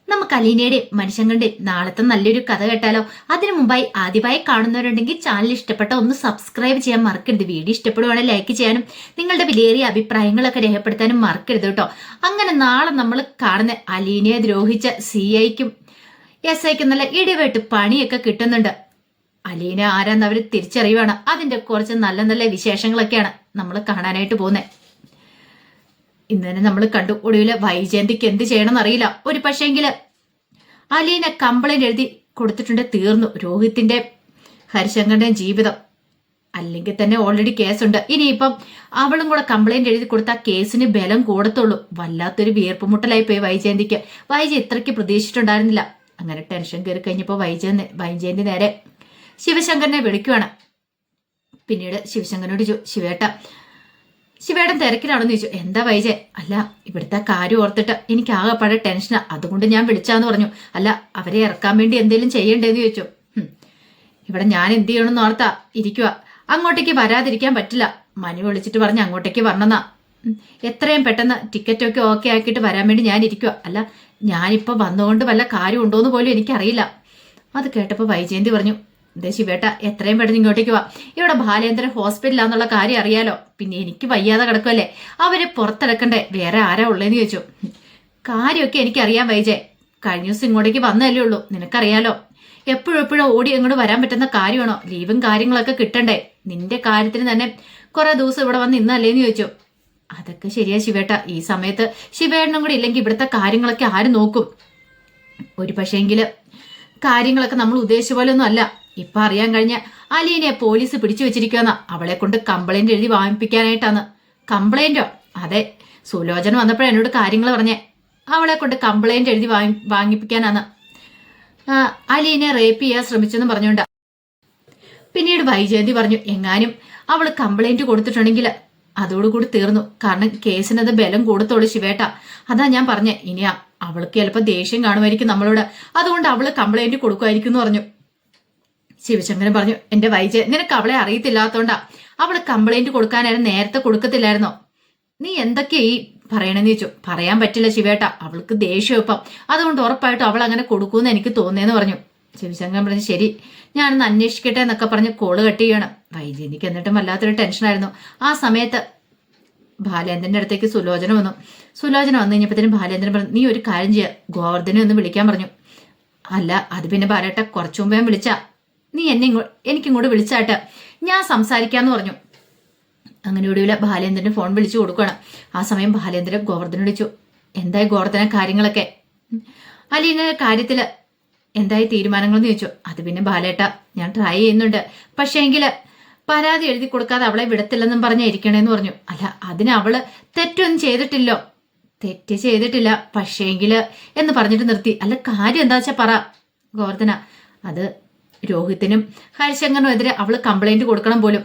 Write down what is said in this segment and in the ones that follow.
നമുക്ക് അലീനയുടെയും മനുഷ്യങ്ങളുടെയും നാളത്തെ നല്ലൊരു കഥ കേട്ടാലോ? അതിനു മുമ്പായി ആദ്യമായി കാണുന്നവരുണ്ടെങ്കിൽ ചാനൽ ഇഷ്ടപ്പെട്ട ഒന്ന് സബ്സ്ക്രൈബ് ചെയ്യാൻ മറക്കരുത്. വീഡിയോ ഇഷ്ടപ്പെടുവാണെങ്കിൽ ലൈക്ക് ചെയ്യാനും നിങ്ങളുടെ വിലയേറിയ അഭിപ്രായങ്ങളൊക്കെ രേഖപ്പെടുത്താനും മറക്കരുത് കേട്ടോ. അങ്ങനെ നാളെ നമ്മൾ കാണുന്ന അലീനയെ ദ്രോഹിച്ച CIക്കും SIക്കും നല്ല ഇടിവെട്ട് പണിയൊക്കെ കിട്ടുന്നുണ്ട്. അലീന ആരാന്ന് അവര് തിരിച്ചറിയുവാണ്. അതിന്റെ കുറച്ച് നല്ല നല്ല വിശേഷങ്ങളൊക്കെയാണ് നമ്മൾ കാണാനായിട്ട് പോകുന്നത്. ഇന്ന് തന്നെ നമ്മൾ കണ്ടു. ഒടുവില് വൈജയന്തിക്ക് എന്ത് ചെയ്യണമെന്ന് അറിയില്ല. ഒരു പക്ഷേങ്കില് അലീന കംപ്ലൈന്റ് എഴുതി കൊടുത്തിട്ടുണ്ട്, തീർന്നു രോഹിത്തിന്റെ ഹരിശങ്കറിന്റെയും ജീവിതം. അല്ലെങ്കിൽ തന്നെ ഓൾറെഡി കേസുണ്ട്. ഇനിയിപ്പം അവളും കൂടെ കംപ്ലൈന്റ് എഴുതി കൊടുത്ത കേസിന് ബലം കൂടത്തുള്ളൂ. വല്ലാത്തൊരു വീർപ്പുമുട്ടലായി പോയി വൈജയന്തിക്ക്. ഇത്രയ്ക്ക് പ്രതീക്ഷിച്ചിട്ടുണ്ടായിരുന്നില്ല. അങ്ങനെ ടെൻഷൻ കയറി കഴിഞ്ഞപ്പോ വൈജയന്തി നേരെ ശിവശങ്കരനെ വിളിക്കുവാണ്. പിന്നീട് ശിവശങ്കരനോട് ശിവേട്ടൻ തിരക്കിലാണെന്ന് ചോദിച്ചു. എന്താ വൈജയ്? അല്ല, ഇവിടുത്തെ കാര്യം ഓർത്തിട്ട് എനിക്ക് ആകെപ്പാടെ ടെൻഷനാ, അതുകൊണ്ട് ഞാൻ വിളിച്ചാന്ന് പറഞ്ഞു. അല്ല, അവരെ ഇറക്കാൻ വേണ്ടി എന്തെങ്കിലും ചെയ്യണ്ടേന്ന് ചോദിച്ചു. ഇവിടെ ഞാൻ എന്ത് ചെയ്യണമെന്ന് ഓർത്താ ഇരിക്കുക. അങ്ങോട്ടേക്ക് വരാതിരിക്കാൻ പറ്റില്ല. മനു വിളിച്ചിട്ട് പറഞ്ഞ് അങ്ങോട്ടേക്ക് വരണമെന്നാ. എത്രയും പെട്ടെന്ന് ടിക്കറ്റൊക്കെ ഓക്കെ ആക്കിയിട്ട് വരാൻ വേണ്ടി ഞാൻ ഇരിക്കുക. അല്ല, ഞാനിപ്പോ വന്നുകൊണ്ട് വല്ല കാര്യം ഉണ്ടോന്ന് പോലും എനിക്കറിയില്ല. അത് കേട്ടപ്പോ വൈജയന്തി പറഞ്ഞു, ദേ ശിവേട്ട, എത്രയും പെട്ടെന്ന് ഇങ്ങോട്ടേക്ക് വാ. ഇവിടെ ബാലേന്ദ്രൻ ഹോസ്പിറ്റലാന്നുള്ള കാര്യം അറിയാലോ. പിന്നെ എനിക്ക് വയ്യാതെ കിടക്കുമല്ലേ, അവരെ പുറത്തിറക്കണ്ടേ, വേറെ ആരാ ഉള്ളേന്ന് ചോദിച്ചു. കാര്യമൊക്കെ എനിക്കറിയാം വൈജയ്, കഴിഞ്ഞ ദിവസം ഇങ്ങോട്ടേക്ക് വന്നല്ലേ ഉള്ളൂ, നിനക്കറിയാലോ. എപ്പോഴും ഓടി അങ്ങോട്ട് വരാൻ പറ്റുന്ന കാര്യമാണോ? ലീവും കാര്യങ്ങളൊക്കെ കിട്ടണ്ടേ. നിന്റെ കാര്യത്തിന് തന്നെ കുറെ ദിവസം ഇവിടെ വന്ന് ഇന്നല്ലേന്ന് ചോദിച്ചു. അതൊക്കെ ശരിയാ ശിവേട്ട, ഈ സമയത്ത് ശിവേട്ടനും കൂടി ഇല്ലെങ്കിൽ ഇവിടുത്തെ കാര്യങ്ങളൊക്കെ ആര് നോക്കും? ഒരു പക്ഷേങ്കില് കാര്യങ്ങളൊക്കെ നമ്മൾ ഉദ്ദേശിച്ച പോലെ ഒന്നും അല്ല. ഇപ്പൊ അറിയാൻ കഴിഞ്ഞ അലീനെ പോലീസ് പിടിച്ചു വെച്ചിരിക്കുന്ന അവളെ കൊണ്ട് കംപ്ലൈന്റ് എഴുതി വാങ്ങിപ്പിക്കാനായിട്ടാണ്. കംപ്ലൈന്റോ? അതെ, സുലോചന വന്നപ്പോഴേ എന്നോട് കാര്യങ്ങൾ പറഞ്ഞേ. അവളെ കൊണ്ട് കംപ്ലൈന്റ് എഴുതി വാങ്ങിപ്പിക്കാനാണ്. അലീനെ റേപ്പ് ചെയ്യാൻ ശ്രമിച്ചെന്ന് പറഞ്ഞോണ്ട. പിന്നീട് വൈജയന്തി പറഞ്ഞു, എങ്ങാനും അവള് കംപ്ലൈന്റ് കൊടുത്തിട്ടുണ്ടെങ്കിൽ അതോടുകൂടി തീർന്നു. കാരണം കേസിനത് ബലം കൊടുത്തോളൂ ശിവേട്ട. അതാ ഞാൻ പറഞ്ഞേ. ഇനിയാ അവൾക്ക് ചിലപ്പോൾ ദേഷ്യം കാണുമായിരിക്കും നമ്മളോട്, അതുകൊണ്ട് അവള് കംപ്ലൈന്റ് കൊടുക്കുമായിരിക്കും എന്ന് പറഞ്ഞു. ശിവശങ്കരൻ പറഞ്ഞു, എന്റെ വൈജയ്, നിനക്ക് അവളെ അറിയത്തില്ലാത്തോണ്ടാ. അവള് കംപ്ലൈന്റ് കൊടുക്കാനായിരുന്നു നേരത്തെ കൊടുക്കത്തില്ലായിരുന്നോ? നീ എന്തൊക്കെയാ ഈ പറയണെന്ന് ചോദിച്ചു. പറയാൻ പറ്റില്ല ശിവേട്ട, അവൾക്ക് ദേഷ്യം ഇപ്പം, അതുകൊണ്ട് ഉറപ്പായിട്ടും അവൾ അങ്ങനെ കൊടുക്കൂന്ന് എനിക്ക് തോന്നിയെന്ന് പറഞ്ഞു. ശിവശങ്കരൻ പറഞ്ഞു, ശരി, ഞാനൊന്ന് അന്വേഷിക്കട്ടെ എന്നൊക്കെ പറഞ്ഞ് കോള് കട്ട് ചെയ്യണം. വൈജയന്തിക്ക് എന്നിട്ടും വല്ലാത്തൊരു ടെൻഷനായിരുന്നു. ആ സമയത്ത് ബാലേന്ദ്രന്റെ അടുത്തേക്ക് സുലോചന വന്നു. സുലോചന വന്നു കഴിഞ്ഞപ്പോഴത്തേനും ബാലേന്ദ്രൻ പറഞ്ഞു, നീ ഒരു കാര്യം ചെയ്യുക, ഗോവർദ്ധനെ ഒന്ന് വിളിക്കാൻ പറഞ്ഞു. അല്ല, അത് പിന്നെ ബാലേട്ട കുറച്ചു മുമ്പേ വിളിച്ചാ, നീ എനിക്കിങ്ങോട്ട് വിളിച്ചാട്ട് ഞാൻ സംസാരിക്കാന്ന് പറഞ്ഞു. അങ്ങനെ ഒടുവിൽ ബാലേന്ദ്രന് ഫോൺ വിളിച്ചു കൊടുക്കണം. ആ സമയം ബാലേന്ദ്രൻ ഗോവർദ്ധനെ വിളിച്ചു. എന്തായി ഗോവർദ്ധന കാര്യങ്ങളൊക്കെ? അലീനയുടെ കാര്യത്തില് എന്തായി തീരുമാനങ്ങളെന്ന് ചോദിച്ചു. അത് പിന്നെ ബാലേട്ട, ഞാൻ ട്രൈ ചെയ്യുന്നുണ്ട്, പക്ഷേ എങ്കില് പരാതി എഴുതി കൊടുക്കാതെ അവളെ വിടത്തില്ലെന്നും പറഞ്ഞിരിക്കണേന്ന് പറഞ്ഞു. അല്ല, അതിന് അവള് തെറ്റൊന്നും ചെയ്തിട്ടില്ലോ. തെറ്റ് ചെയ്തിട്ടില്ല, പക്ഷേങ്കില് എന്ന് പറഞ്ഞിട്ട് നിർത്തി. അല്ല, കാര്യം എന്താ വെച്ചാ പറ ഗോവർദ്ധന. അത് രോഹിത്തിനും ഹരിശങ്കറിനും എതിരെ അവള് കംപ്ലൈന്റ് കൊടുക്കണം പോലും.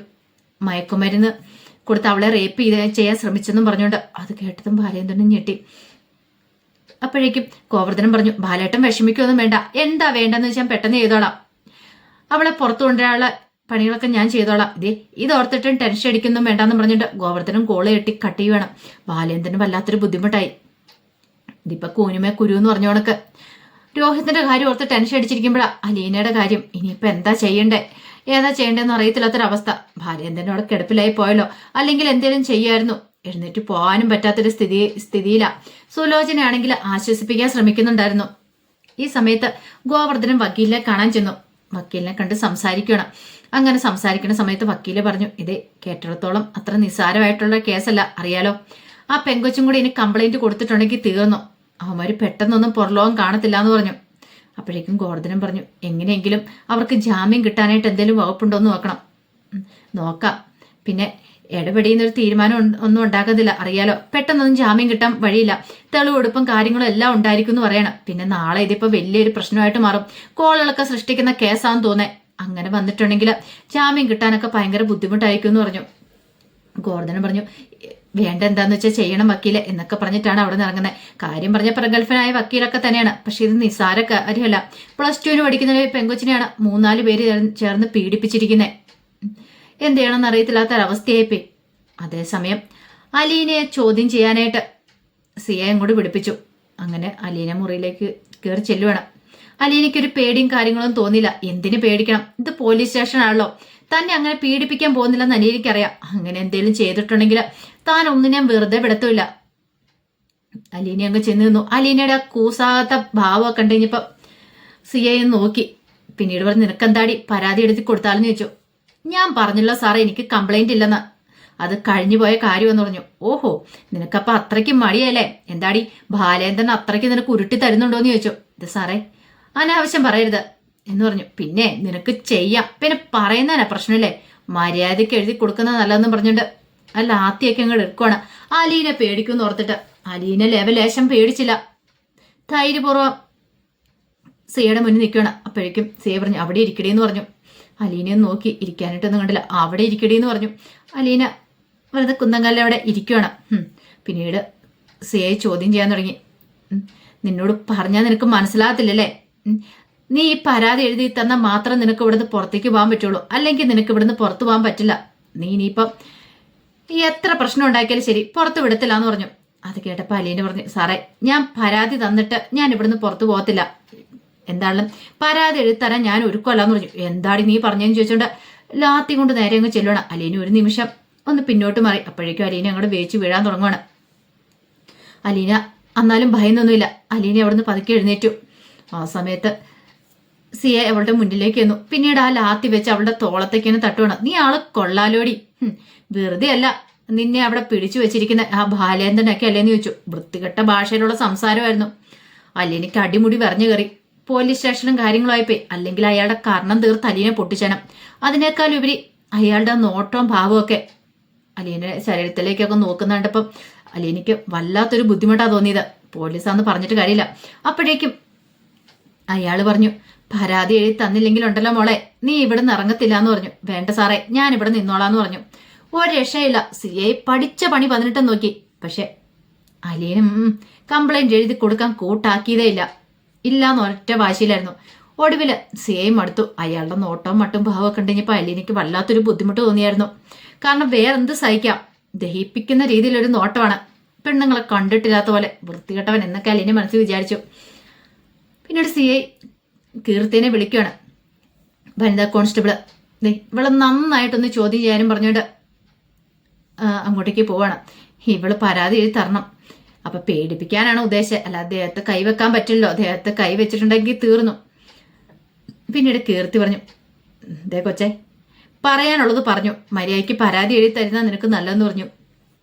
മയക്കുമരുന്ന് കൊടുത്ത് അവളെ റേപ്പ് ചെയ്യാൻ ശ്രമിച്ചെന്നും പറഞ്ഞുകൊണ്ട്. അത് കേട്ടതും ബാലേന്ദ്രനും ഞെട്ടി. അപ്പോഴേക്കും ഗോവർദ്ധനം പറഞ്ഞു, ബാലേട്ടൻ വിഷമിക്കൊന്നും വേണ്ട, എന്താ വേണ്ടെന്ന് വെച്ചാൽ പെട്ടെന്ന് ചെയ്തോളാം. അവളെ പുറത്തു കൊണ്ടുവരാനുള്ള പണികളൊക്കെ ഞാൻ ചെയ്തോളാം. ഇത് ഓർത്തിട്ടും ടെൻഷൻ അടിക്കൊന്നും വേണ്ടെന്ന് പറഞ്ഞിട്ട് ഗോവർദ്ധനം കോള് കെട്ടി കട്ട് ചെയ്യുവാണ്. ബാലേന്ദ്രന് വല്ലാത്തൊരു ബുദ്ധിമുട്ടായി. ഇതിപ്പോ കൂനുമേ കുരു എന്ന് പറഞ്ഞോണക്ക് രോഹിത്തിന്റെ കാര്യം ഓർത്ത് ടെൻഷൻ അടിച്ചിരിക്കുമ്പോഴാ അലീനയുടെ കാര്യം. ഇനിയിപ്പോ എന്താ ചെയ്യണ്ടേ, ഏതാ ചെയ്യേണ്ടതെന്ന് അറിയത്തില്ലാത്തൊരവസ്ഥ. ബാലേന്ദ്രൻ അവിടെ കിടപ്പിലായി പോയല്ലോ, അല്ലെങ്കിൽ എന്തേലും ചെയ്യായിരുന്നു. എഴുന്നേറ്റ് പോകാനും പറ്റാത്തൊരു സ്ഥിതിയിലാ. സുലോചനയാണെങ്കിൽ ആശ്വസിപ്പിക്കാൻ ശ്രമിക്കുന്നുണ്ടായിരുന്നു. ഈ സമയത്ത് ഗോവർദ്ധനം വക്കീലിനെ കാണാൻ ചെന്നു. വക്കീലിനെ കണ്ട് സംസാരിക്കണം. അങ്ങനെ സംസാരിക്കുന്ന സമയത്ത് വക്കീല് പറഞ്ഞു, ഇതേ കേട്ടിടത്തോളം അത്ര നിസ്സാരമായിട്ടുള്ള കേസല്ല, അറിയാലോ. ആ പെങ്കൊച്ചും കൂടി ഇനി കംപ്ലൈന്റ് കൊടുത്തിട്ടുണ്ടെങ്കിൽ തീർന്നു. അവന്മാര് പെട്ടെന്നൊന്നും പുറലോകം കാണത്തില്ല എന്ന് പറഞ്ഞു. അപ്പോഴേക്കും ഗോവർദ്ധനം പറഞ്ഞു, എങ്ങനെയെങ്കിലും അവർക്ക് ജാമ്യം കിട്ടാനായിട്ട് എന്തെങ്കിലും വകുപ്പുണ്ടോന്ന് നോക്കണം. നോക്കാം, പിന്നെ ഇടപെടിയുന്നൊരു തീരുമാനം ഒന്നും ഉണ്ടാക്കത്തില്ല, അറിയാലോ. പെട്ടെന്നൊന്നും ജാമ്യം കിട്ടാൻ വഴിയില്ല. തെളിവെടുപ്പും കാര്യങ്ങളും എല്ലാം ഉണ്ടായിരിക്കും എന്ന് പറയണം. പിന്നെ നാളെ ഇതിപ്പോ വലിയൊരു പ്രശ്നമായിട്ട് മാറും. കോളുകളൊക്കെ സൃഷ്ടിക്കുന്ന കേസാന്ന് തോന്നേ. അങ്ങനെ വന്നിട്ടുണ്ടെങ്കിൽ ജാമ്യം കിട്ടാനൊക്കെ ഭയങ്കര ബുദ്ധിമുട്ടായിരിക്കും എന്ന് പറഞ്ഞു. ഗോവർദ്ധനം പറഞ്ഞു, വേണ്ട എന്താന്ന് വെച്ചാൽ ചെയ്യണം വക്കീലെ എന്നൊക്കെ പറഞ്ഞിട്ടാണ് അവിടെ നിന്ന് ഇറങ്ങുന്നത്. കാര്യം പറഞ്ഞ പ്രഗത്ഭനായ വക്കീലൊക്കെ തന്നെയാണ്. പക്ഷെ ഇത് നിസ്സാര കാര്യമല്ല. +2 പഠിക്കുന്ന പെങ്കൊച്ചിനെയാണ് 3-4 പേര് ചേർന്ന് പീഡിപ്പിച്ചിരിക്കുന്നത്. എന്ത് ചെയ്യണമെന്ന് അറിയത്തില്ലാത്തൊരവസ്ഥയായിപ്പോയി. അതേസമയം അലീനയെ ചോദ്യം ചെയ്യാനായിട്ട് CI അങ്ങോട്ട് പിടിപ്പിച്ചു. അങ്ങനെ അലീന മുറിയിലേക്ക് കയറി ചെല്ലുവാണ്. അലീനയ്ക്കൊരു പേടിയും കാര്യങ്ങളും തോന്നിയില്ല. എന്തിനു പേടിക്കണം, ഇത് പോലീസ് സ്റ്റേഷനാണല്ലോ, തന്നെ അങ്ങനെ പീഡിപ്പിക്കാൻ പോകുന്നില്ലെന്ന് അലീനയ്ക്കറിയാം. അങ്ങനെ എന്തെങ്കിലും ചെയ്തിട്ടുണ്ടെങ്കിൽ താൻ ഒന്നിനും വെറുതെ വിടത്തുമില്ല. അലീന അങ്ങ് ചെന്ന് നിന്നു. അലീനയുടെ ആ കൂസാത്ത ഭാവമൊക്കെ കണ്ടുകഴിഞ്ഞപ്പോ സിയെ നോക്കി. പിന്നീട് പറഞ്ഞ് നിനക്കെന്താടി പരാതി എടുത്തി കൊടുത്താലെന്ന് ചോദിച്ചു. ഞാൻ പറഞ്ഞല്ലോ സാറേ എനിക്ക് കംപ്ലൈന്റ് ഇല്ലെന്ന്, അത് കഴിഞ്ഞു പോയ കാര്യമെന്ന് പറഞ്ഞു. ഓഹോ, നിനക്കപ്പ അത്രയ്ക്ക് മടിയല്ലേ? എന്താടി ബാലേന്ദ്രൻ അത്രയ്ക്ക് നിനക്ക് ഉരുട്ടി തരുന്നുണ്ടോന്ന് ചോദിച്ചു. ഇത് സാറേ അനാവശ്യം പറയരുത് എന്ന് പറഞ്ഞു. പിന്നെ നിനക്ക് ചെയ്യാം, പിന്നെ പറയുന്നതിനാ പ്രശ്നമില്ലേ, മര്യാദയ്ക്ക് എഴുതി കൊടുക്കുന്നത് നല്ലതെന്ന് പറഞ്ഞിട്ട് അല്ല ആത്തിയൊക്കെ അങ്ങോട്ട് എടുക്കുവാണ്. അലീനെ പേടിക്കുമെന്ന് ഓർത്തിട്ട്. അലീന ലേശം പേടിച്ചില്ല. ധൈര്യപൂർവ്വം സിയുടെ മുന്നിൽ നിൽക്കുകയാണ്. അപ്പോഴേക്കും സിയ പറഞ്ഞു അവിടെ ഇരിക്കടേന്ന് പറഞ്ഞു. അലീനയെ നോക്കി ഇരിക്കാനായിട്ടൊന്നും കണ്ടില്ല. അവിടെ ഇരിക്കടേന്ന് പറഞ്ഞു. അലീന വെറുതെ കുന്തങ്കല്ല് അവിടെ ഇരിക്കുകയാണ്. പിന്നീട് സിയെ ചോദ്യം ചെയ്യാൻ തുടങ്ങി. നിന്നോട് പറഞ്ഞാൽ നിനക്ക് മനസ്സിലാകത്തില്ലല്ലേ? നീ ഈ പരാതി എഴുതി തന്നാൽ മാത്രം നിനക്ക് ഇവിടുന്ന് പുറത്തേക്ക് പോകാൻ പറ്റുള്ളൂ, അല്ലെങ്കിൽ നിനക്ക് ഇവിടുന്ന് പുറത്തു പോകാൻ പറ്റില്ല. നീ ഇനിയിപ്പം എത്ര പ്രശ്നം ഉണ്ടാക്കിയാലും ശരി പുറത്ത് വിടത്തില്ല എന്ന് പറഞ്ഞു. അത് കേട്ടപ്പോൾ അലീന പറഞ്ഞു സാറേ ഞാൻ പരാതി തന്നിട്ട് ഞാൻ ഇവിടുന്ന് പുറത്തു പോകത്തില്ല, എന്താണെങ്കിലും പരാതി എഴുതിത്തരാൻ ഞാൻ ഒരുക്കമല്ലാന്ന് പറഞ്ഞു. എന്താടി നീ പറഞ്ഞതെന്ന് ചോദിച്ചോണ്ട് ലാത്തി കൊണ്ട് നേരെ അങ്ങ് ചെല്ലണം. അലീന ഒരു നിമിഷം ഒന്ന് പിന്നോട്ട് മാറി. അപ്പോഴേക്കും അലീന അങ്ങോട്ട് വേച്ച് വീഴാൻ തുടങ്ങുവാണ്. അലീന എന്നാലും ഭയന്നൊന്നുമില്ല. അലീന അവിടുന്ന് പതുക്കെ എഴുന്നേറ്റു. ആ സമയത്ത് സിയെ അവളുടെ മുന്നിലേക്ക് വന്നു. പിന്നീട് ആ ലാത്തി വെച്ച് അവളുടെ തോളത്തേക്കാണ് തട്ടുവാണ്. നീ ആള് കൊള്ളാലോടി, വെറുതെ അല്ല നിന്നെ അവിടെ പിടിച്ചു വെച്ചിരിക്കുന്ന ആ ബാലേന്ദ്രനൊക്കെ അല്ലേന്ന് ചോദിച്ചു. വൃത്തികെട്ട ഭാഷയിലുള്ള സംസാരമായിരുന്നു. അലീനയ്ക്ക് അടിമുടി പറഞ്ഞു കയറി. പോലീസ് സ്റ്റേഷനും കാര്യങ്ങളുമായിപ്പോയി. അല്ലെങ്കിൽ അയാളുടെ കർണം തീർത്ത് അലീനെ പൊട്ടിച്ചണം. അതിനേക്കാൾ ഉപരി അയാളുടെ നോട്ടവും ഭാവവും ഒക്കെ അലീനെ ശരീരത്തിലേക്കൊക്കെ നോക്കുന്നുണ്ടപ്പം അലീനയ്ക്ക് വല്ലാത്തൊരു ബുദ്ധിമുട്ടാണ് തോന്നിയത്. പോലീസാന്ന് പറഞ്ഞിട്ട് കാര്യമില്ല. അപ്പോഴേക്കും അയാൾ പറഞ്ഞു പരാതി എഴുതി തന്നില്ലെങ്കിലുണ്ടല്ലോ മോളെ നീ ഇവിടെ നിന്ന് ഇറങ്ങത്തില്ല എന്ന് പറഞ്ഞു. വേണ്ട സാറേ ഞാൻ ഇവിടെ നിന്നോളാന്ന് പറഞ്ഞു. ഒരു രക്ഷയില്ല. സിഐ പഠിച്ച പണി 18 നോക്കി. പക്ഷെ അലീനും കംപ്ലൈന്റ് എഴുതി കൊടുക്കാൻ കൂട്ടാക്കിയതേ ഇല്ലാന്ന് ഒറ്റ വാശിയിലായിരുന്നു. ഒടുവിൽ സിഐ മടുത്തു. അയാളുടെ നോട്ടവും മട്ടും ഭാവമൊക്കെ ഉണ്ടെങ്കിൽ അലീനയ്ക്ക് വല്ലാത്തൊരു ബുദ്ധിമുട്ട് തോന്നിയായിരുന്നു. കാരണം വേറെന്ത് സഹിക്കാം, ദഹിപ്പിക്കുന്ന രീതിയിലൊരു നോട്ടമാണ്. പെണ്ണുങ്ങളെ കണ്ടിട്ടില്ലാത്ത പോലെ വൃത്തികെട്ടവൻ എന്നൊക്കെ അലീന മനസ്സിൽ വിചാരിച്ചു. പിന്നീട് സിഐ കീർത്തിനെ വിളിക്കുകയാണ്. വനിതാ കോൺസ്റ്റബിള് ഇവളെ നന്നായിട്ടൊന്ന് ചോദ്യം ചെയ്യാനും പറഞ്ഞുകൊണ്ട് അങ്ങോട്ടേക്ക് പോവാണ്. ഇവള് പരാതി എഴുതി തരണം. അപ്പൊ പേടിപ്പിക്കാനാണ് ഉദ്ദേശം, അല്ല അദ്ദേഹത്തെ കൈവെക്കാൻ പറ്റില്ലല്ലോ. അദ്ദേഹത്തെ കൈവച്ചിട്ടുണ്ടെങ്കിൽ തീർന്നു. പിന്നീട് കീർത്തി പറഞ്ഞു ദേ കൊച്ചേ പറയാനുള്ളത് പറഞ്ഞു, മര്യാദയ്ക്ക് പരാതി എഴുതി തരുന്ന നിനക്ക് നല്ലതെന്ന് പറഞ്ഞു.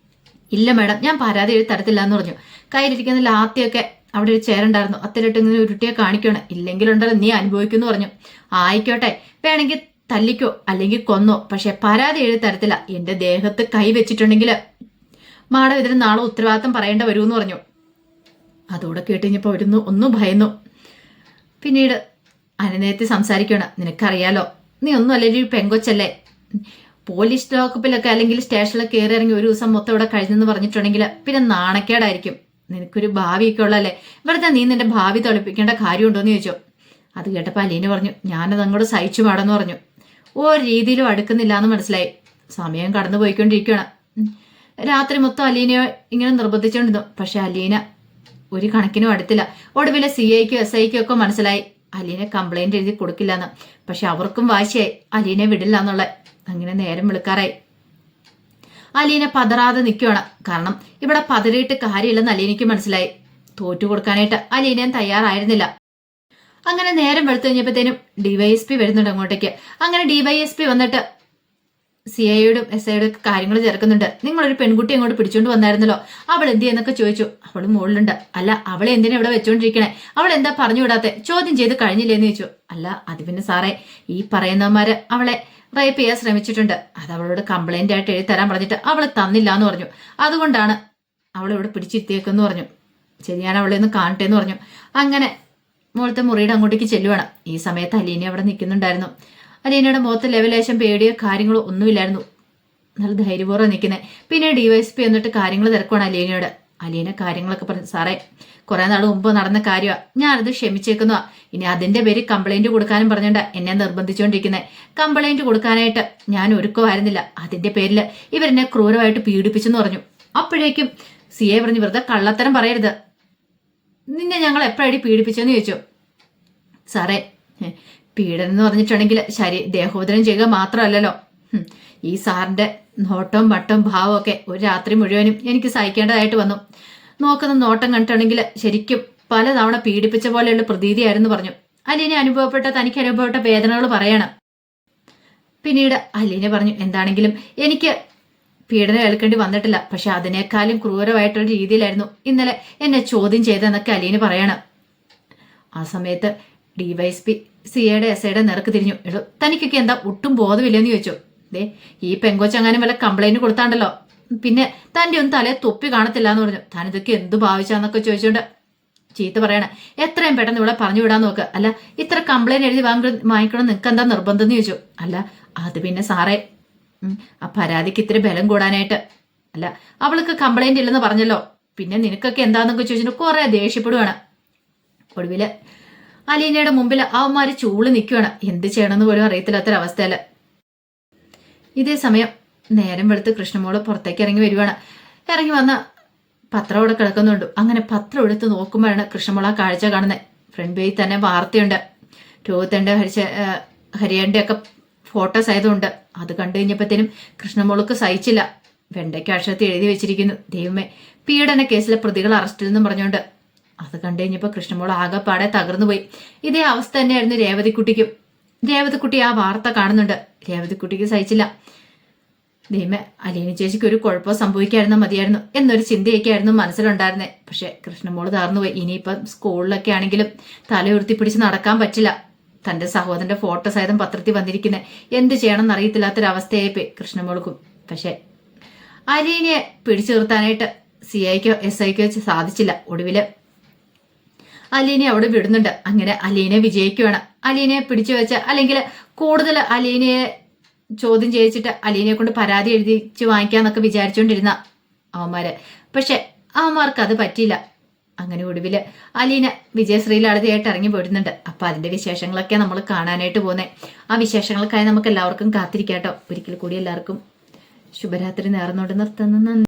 ഇല്ല മാഡം ഞാൻ പരാതി എഴുതി തരത്തില്ല എന്ന് പറഞ്ഞു. കയ്യിലിരിക്കുന്ന ലാത്തിയൊക്കെ അവിടെ ഒരു ചേരുണ്ടായിരുന്നു, അത്തരട്ട് ഇങ്ങനെ ഉരുട്ടിയെ കാണിക്കണം. ഇല്ലെങ്കിലുണ്ടല്ലോ നീ അനുഭവിക്കുമെന്ന് പറഞ്ഞു. ആയിക്കോട്ടെ വേണമെങ്കിൽ തല്ലിക്കോ അല്ലെങ്കിൽ കൊന്നോ, പക്ഷെ പരാതി എഴുതി തരത്തില്ല. എന്റെ ദേഹത്ത് കൈ വെച്ചിട്ടുണ്ടെങ്കിൽ മാഡം ഇതിന് നാളെ ഉത്തരവാദിത്തം പറയേണ്ട വരുമെന്ന് പറഞ്ഞു. അതോടെ കേട്ടുകഴിഞ്ഞപ്പോൾ അവരൊന്നും ഒന്നും ഭയന്നു. പിന്നീട് അനുനയത്തിൽ സംസാരിക്കണം. നിനക്കറിയാലോ നീ ഒന്നും അല്ലെങ്കിൽ ഒരു പെങ്കൊച്ചല്ലേ, പോലീസ് ലോക്കപ്പിലൊക്കെ അല്ലെങ്കിൽ സ്റ്റേഷനിലൊക്കെ കയറി ഇറങ്ങി ഒരു ദിവസം മൊത്തം ഇവിടെ കഴിഞ്ഞെന്ന് പറഞ്ഞിട്ടുണ്ടെങ്കിൽ പിന്നെ നാണക്കേടായിരിക്കും. നിനക്കൊരു ഭാവിയൊക്കെ ഉള്ളല്ലേ, വെറുതെ നീ നിന്റെ ഭാവി തെളിപ്പിക്കേണ്ട കാര്യമുണ്ടോയെന്ന് ചോദിച്ചു. അത് കേട്ടപ്പോൾ അലീന പറഞ്ഞു ഞാനത് അങ്ങോട്ട് സഹിച്ചു പാടെന്ന് പറഞ്ഞു. ഒരു രീതിയിലും അടുക്കുന്നില്ല എന്ന് മനസ്സിലായി. സമയം കടന്നു പോയിക്കൊണ്ടിരിക്കുകയാണ്. രാത്രി മൊത്തം അലീനയെ ഇങ്ങനെ നിർബന്ധിച്ചുകൊണ്ടിരുന്നു. പക്ഷെ അലീന ഒരു കണക്കിനും അടുത്തില്ല. ഒടുവിലെ CIക്കും SIക്കും ഒക്കെ മനസ്സിലായി അലീന കംപ്ലൈന്റ് എഴുതി കൊടുക്കില്ലെന്ന്. പക്ഷെ അവർക്കും വാശിയായി അലീനെ വിടില്ല എന്നുള്ള. അങ്ങനെ നേരം വിളിക്കാറായി. അലീന പതറാതെ നിൽക്കുകയാണ്. കാരണം ഇവിടെ പതറിയിട്ട് കാര്യമില്ലെന്ന് അലീനയ്ക്ക് മനസ്സിലായി. തോറ്റു കൊടുക്കാനായിട്ട് അലീനയും തയ്യാറായിരുന്നില്ല. അങ്ങനെ നേരം വെളുത്തു കഴിഞ്ഞപ്പോഴത്തേനും DYSP വരുന്നുണ്ട് അങ്ങോട്ടേക്ക്. അങ്ങനെ DYSP വന്നിട്ട് CIയോടും SIയോടും ഒക്കെ കാര്യങ്ങൾ ചേർക്കുന്നുണ്ട്. നിങ്ങളൊരു പെൺകുട്ടി അങ്ങോട്ട് പിടിച്ചോണ്ട് വന്നായിരുന്നല്ലോ, അവൾ എന്ത് ചെയ്യുന്നൊക്കെ ചോദിച്ചു. അവൾ മുകളിലുണ്ട്. അല്ല അവളെ എന്തിനാ ഇവിടെ വെച്ചോണ്ടിരിക്കണേ, അവൾ എന്താ പറഞ്ഞു വിടാത്തെ, ചോദ്യം ചെയ്ത് കഴിഞ്ഞില്ലേന്ന് ചോദിച്ചു. അല്ല അത് പിന്നെ സാറേ ഈ പറയുന്നവന്മാര് അവളെ റേപ്പ് ചെയ്യാൻ ശ്രമിച്ചിട്ടുണ്ട്, അത് അവളോട് കംപ്ലൈന്റ് ആയിട്ട് എഴുതി തരാൻ പറഞ്ഞിട്ട് അവൾ തന്നില്ല എന്ന് പറഞ്ഞു. അതുകൊണ്ടാണ് അവളിവിടെ പിടിച്ചിരുത്തിയേക്കെന്ന് പറഞ്ഞു. ശരി ഞാൻ അവളെ ഒന്ന് കാണട്ടെ എന്ന് പറഞ്ഞു. അങ്ങനെ മുകളത്തെ മുറിയുടെ അങ്ങോട്ടേക്ക് ചെല്ലുവാണ്. ഈ സമയത്ത് അലീന അവിടെ നിൽക്കുന്നുണ്ടായിരുന്നു. അലീനയുടെ മുഖത്ത് ലെവലേശം പേടിയോ കാര്യങ്ങളോ ഒന്നുമില്ലായിരുന്നു. നല്ല ധൈര്യപൂർവ്വം നിൽക്കുന്നത്. പിന്നെ DYSP എന്നിട്ട് കാര്യങ്ങൾ തിരക്കുവാണ് അലീനയോട്. അലീന കാര്യങ്ങളൊക്കെ പറഞ്ഞു. സാറേ കുറെ നാൾ മുമ്പ് നടന്ന കാര്യമാണ്, ഞാനത് ക്ഷമിച്ചേക്കുന്നതാ. ഇനി അതിന്റെ പേര് കംപ്ലൈന്റ് കൊടുക്കാനും പറഞ്ഞോണ്ട് എന്നെ നിർബന്ധിച്ചുകൊണ്ടിരിക്കുന്നത്. കംപ്ലൈന്റ് കൊടുക്കാനായിട്ട് ഞാൻ ഒരുക്കമായിരുന്നില്ല, അതിന്റെ പേരിൽ ഇവരെന്നെ ക്രൂരമായിട്ട് പീഡിപ്പിച്ചെന്ന് പറഞ്ഞു. അപ്പോഴേക്കും CA പറഞ്ഞു വെറുതെ കള്ളത്തരം പറയരുത്, നിന്നെ ഞങ്ങൾ എപ്പോഴടി പീഡിപ്പിച്ചെന്ന് ചോദിച്ചു. സാറേ, പീഡനം എന്ന് പറഞ്ഞിട്ടുണ്ടെങ്കിൽ ദേഹോദരം ചെയ്യുക മാത്രമല്ലല്ലോ. ഈ സാറിന്റെ നോട്ടവും വട്ടവും ഭാവവും ഒക്കെ ഒരു രാത്രി മുഴുവനും എനിക്ക് സഹിക്കേണ്ടതായിട്ട് വന്നു. നോക്കുന്ന നോട്ടം കണ്ടിട്ടുണ്ടെങ്കിൽ ശരിക്കും പലതവണ പീഡിപ്പിച്ച പോലെയുള്ള പ്രതീതിയായിരുന്നു പറഞ്ഞു. അലീനെ തനിക്ക് അനുഭവപ്പെട്ട വേദനകൾ പറയണം. പിന്നീട് അലീനെ പറഞ്ഞു, എന്താണെങ്കിലും എനിക്ക് പീഡനം ഏൽക്കേണ്ടി വന്നിട്ടില്ല, പക്ഷെ അതിനേക്കാളും ക്രൂരമായിട്ടുള്ള രീതിയിലായിരുന്നു ഇന്നലെ എന്നെ ചോദ്യം ചെയ്തതെന്നൊക്കെ അലീന് പറയണം. ആ സമയത്ത് DYSP CAയുടെ SIയുടെ നിറക്ക് തിരിഞ്ഞു. എടോ, തനിക്കൊക്കെ എന്താ ഒട്ടും ബോധമില്ലെന്ന് ചോദിച്ചു. ഈ പെങ്കൊച്ചങ്ങാനും വല്ല കംപ്ലൈന്റ് കൊടുത്താണ്ടല്ലോ, പിന്നെ തൻ്റെ ഒന്നും തലയെ തൊപ്പി കാണത്തില്ല എന്ന് പറഞ്ഞു. താൻ ഇതൊക്കെ എന്തു ഭാവിച്ചാന്നൊക്കെ ചോദിച്ചോണ്ട് ചീത്ത പറയണം. എത്രയും പെട്ടെന്ന് ഇവിടെ പറഞ്ഞു വിടാൻ നോക്ക്. അല്ല, ഇത്ര കംപ്ലൈന്റ് എഴുതി വാങ്ങിക്കണം നിങ്ങൾക്ക് എന്താ നിർബന്ധം എന്ന് ചോദിച്ചു. അല്ല, അത് പിന്നെ സാറേ, ആ പരാതിക്ക് ഇത്തിരി ബലം കൂടാനായിട്ട്. അല്ല, അവൾക്ക് കംപ്ലൈന്റ് ഇല്ലെന്ന് പറഞ്ഞല്ലോ, പിന്നെ നിനക്കൊക്കെ എന്താന്നൊക്കെ ചോദിച്ചിട്ട് കുറെ ദേഷ്യപ്പെടുവാണ്. ഒടുവില് അലീനയുടെ മുമ്പിൽ അവന്മാര് ചൂള് നിൽക്കുകയാണ്. എന്ത് ചെയ്യണമെന്ന് പോലും അറിയത്തില്ലാത്തൊരവസ്ഥയില്. ഇതേ സമയം നേരം വെളുത്ത് കൃഷ്ണമോള് പുറത്തേക്ക് ഇറങ്ങി വരുവാണ്. ഇറങ്ങി വന്ന പത്രം അവിടെ കിടക്കുന്നുണ്ട്. അങ്ങനെ പത്രം എടുത്ത് നോക്കുമ്പോഴാണ് കൃഷ്ണമോള ആ കാഴ്ച കാണുന്നത്. ഫ്രണ്ട് പേജിൽ തന്നെ വാർത്തയുണ്ട്. രോഹിതന്റെ ഹരിയന്റെ ഒക്കെ ഫോട്ടോസ് ആയതുകൊണ്ട് അത് കണ്ടു കഴിഞ്ഞപ്പോഴത്തേനും കൃഷ്ണമോൾക്ക് സഹിച്ചില്ല. വെണ്ടയ്ക്ക് അക്ഷരത്തിൽ എഴുതി വെച്ചിരിക്കുന്നു, ദൈവമേ, പീഡന കേസിലെ പ്രതികൾ അറസ്റ്റിൽ നിന്നും പറഞ്ഞുകൊണ്ട്. അത് കണ്ടു കഴിഞ്ഞപ്പോൾ കൃഷ്ണമോൾ ആകെപ്പാടെ തകർന്നു പോയി. ഇതേ അവസ്ഥ തന്നെയായിരുന്നു രേവതിക്കുട്ടിക്കും. രേവതിക്കുട്ടി ആ വാർത്ത കാണുന്നുണ്ട്. രേവതിക്കുട്ടിക്ക് സഹിച്ചില്ല. ദൈവമേ, അലീന ചേച്ചിക്ക് ഒരു കുഴപ്പം സംഭവിക്കായിരുന്ന മതിയായിരുന്നു എന്നൊരു ചിന്തയൊക്കെയായിരുന്നു മനസ്സിലുണ്ടായിരുന്നേ. പക്ഷെ കൃഷ്ണമോള് തകർന്നുപോയി. ഇനിയിപ്പം സ്കൂളിലൊക്കെ ആണെങ്കിലും തലയുയർത്തി പിടിച്ച് നടക്കാൻ പറ്റില്ല. തന്റെ സഹോദരന്റെ ഫോട്ടോ സഹിതം പത്രത്തിൽ വന്നിരിക്കുന്നത് എന്ത് ചെയ്യണം എന്നറിയത്തില്ലാത്തൊരവസ്ഥയായി പോയി കൃഷ്ണമോൾക്കും. പക്ഷെ അലീനയെ പിടിച്ചു നിർത്താനായിട്ട് CIക്കോ SIക്കോ സാധിച്ചില്ല. ഒടുവില് അലീനെ അവിടെ വിടുന്നുണ്ട്. അങ്ങനെ അലീനെ വിജയിക്കുകയാണ്. അലീനയെ പിടിച്ചു വെച്ച, അല്ലെങ്കിൽ കൂടുതൽ അലീനയെ ചോദ്യം ചെയ്യിച്ചിട്ട് അലീനയെ കൊണ്ട് പരാതി എഴുതിച്ച് വാങ്ങിക്കാന്നൊക്കെ വിചാരിച്ചുകൊണ്ടിരുന്ന അവന്മാര്. പക്ഷെ അവന്മാർക്ക് അത് പറ്റിയില്ല. അങ്ങനെ ഒടുവില് അലീന വിജയശ്രീലാളിതയായിട്ട് ഇറങ്ങി പോരുന്നുണ്ട്. അപ്പൊ അതിന്റെ വിശേഷങ്ങളൊക്കെ നമ്മൾ കാണാനായിട്ട് പോകുന്നത്. ആ വിശേഷങ്ങൾക്കായി നമുക്ക് എല്ലാവർക്കും കാത്തിരിക്കാട്ടോ. ഒരിക്കൽ കൂടി എല്ലാവർക്കും ശുഭരാത്രി നേർന്നുകൊണ്ട് നിർത്തുന്നു.